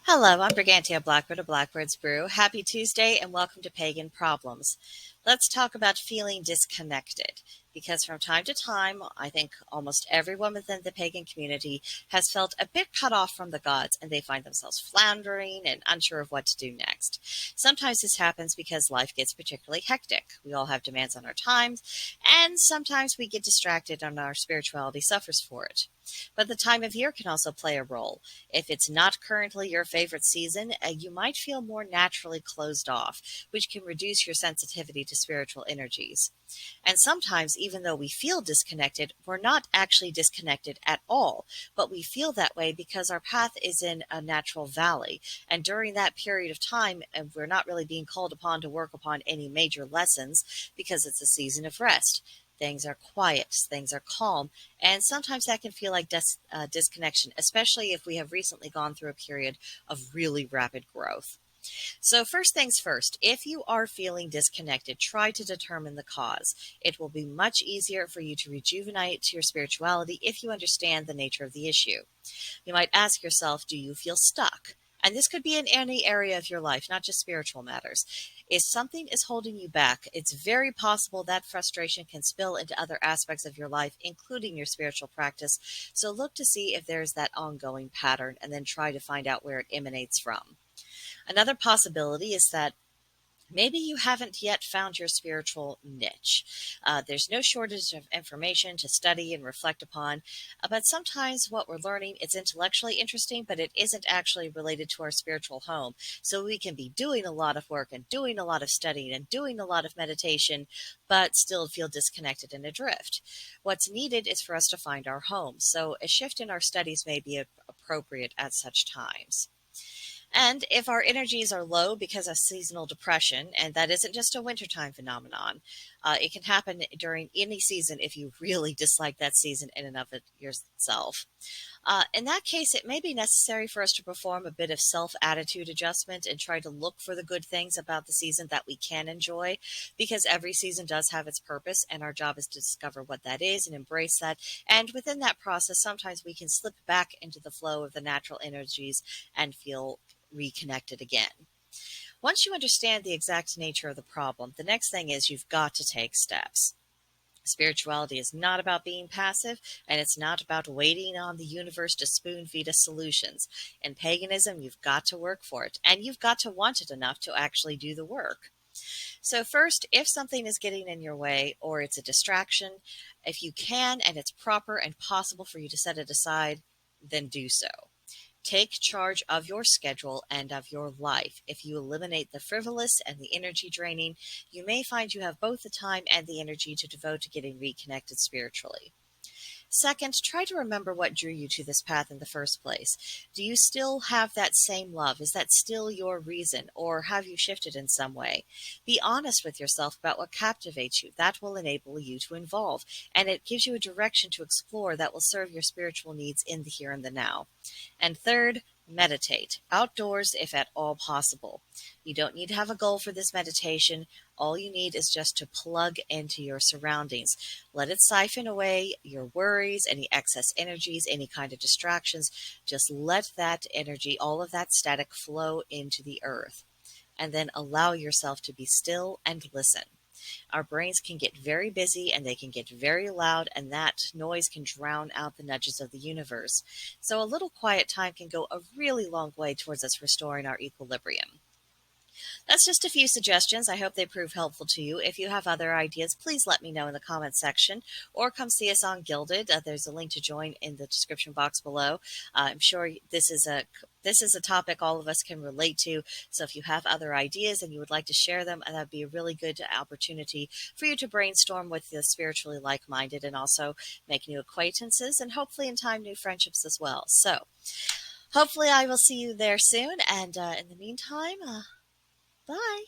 Hello, I'm BrigantiaBlackbird of BlackbirdsBrew. Happy Tuesday and welcome to Pagan Problems. Let's talk about feeling disconnected, because from time to time, I think almost everyone within the pagan community has felt a bit cut off from the gods, and they find themselves floundering and unsure of what to do next. Sometimes this happens because life gets particularly hectic. We all have demands on our times, and sometimes we get distracted and our spirituality suffers for it. But the time of year can also play a role. If it's not currently your favorite season, you might feel more naturally closed off, which can reduce your sensitivity to spiritual energies. And sometimes, even though we feel disconnected, we're not actually disconnected at all, but we feel that way because our path is in a natural valley. And during that period of time, we're not really being called upon to work upon any major lessons because it's a season of rest. Things are quiet, things are calm, and sometimes that can feel like disconnection, especially if we have recently gone through a period of really rapid growth. So first things first, if you are feeling disconnected, try to determine the cause. It will be much easier for you to rejuvenate your spirituality if you understand the nature of the issue. You might ask yourself, do you feel stuck? And this could be in any area of your life, not just spiritual matters. If something is holding you back, it's very possible that frustration can spill into other aspects of your life, including your spiritual practice. So look to see if there's that ongoing pattern and then try to find out where it emanates from. Another possibility is that maybe you haven't yet found your spiritual niche. There's no shortage of information to study and reflect upon, but sometimes what we're learning is intellectually interesting, but it isn't actually related to our spiritual home. So we can be doing a lot of work and doing a lot of studying and doing a lot of meditation, but still feel disconnected and adrift. What's needed is for us to find our home. So a shift in our studies may be appropriate at such times. And if our energies are low because of seasonal depression, and that isn't just a wintertime phenomenon, it can happen during any season if you really dislike that season in and of it yourself. In that case, it may be necessary for us to perform a bit of self-attitude adjustment and try to look for the good things about the season that we can enjoy, because every season does have its purpose, and our job is to discover what that is and embrace that. And within that process, sometimes we can slip back into the flow of the natural energies and feel reconnected again. Once you understand the exact nature of the problem, the next thing is you've got to take steps. Spirituality is not about being passive, and it's not about waiting on the universe to spoon feed us solutions. In paganism, you've got to work for it, and you've got to want it enough to actually do the work. So first, if something is getting in your way or it's a distraction, if you can and it's proper and possible for you to set it aside, then do so. Take charge of your schedule and of your life. If you eliminate the frivolous and the energy draining, you may find you have both the time and the energy to devote to getting reconnected spiritually. Second, try to remember what drew you to this path in the first place. Do you still have that same love? Is that still your reason, or have you shifted in some way? Be honest with yourself about what captivates you. That will enable you to evolve, and it gives you a direction to explore that will serve your spiritual needs in the here and the now. And third, meditate outdoors if at all possible. You don't need to have a goal for this meditation. All you need is just to plug into your surroundings. Let it siphon away your worries, any excess energies, any kind of distractions. Just let that energy, all of that static, flow into the earth. And then allow yourself to be still and listen. Our brains can get very busy and they can get very loud, and that noise can drown out the nudges of the universe. So a little quiet time can go a really long way towards us restoring our equilibrium. That's just a few suggestions. I hope they prove helpful to you. If you have other ideas, please let me know in the comments section or come see us on Gilded. There's a link to join in the description box below. I'm sure this is a topic all of us can relate to. So if you have other ideas and you would like to share them, that'd be a really good opportunity for you to brainstorm with the spiritually like-minded and also make new acquaintances and hopefully in time new friendships as well. So hopefully I will see you there soon. And in the meantime, bye.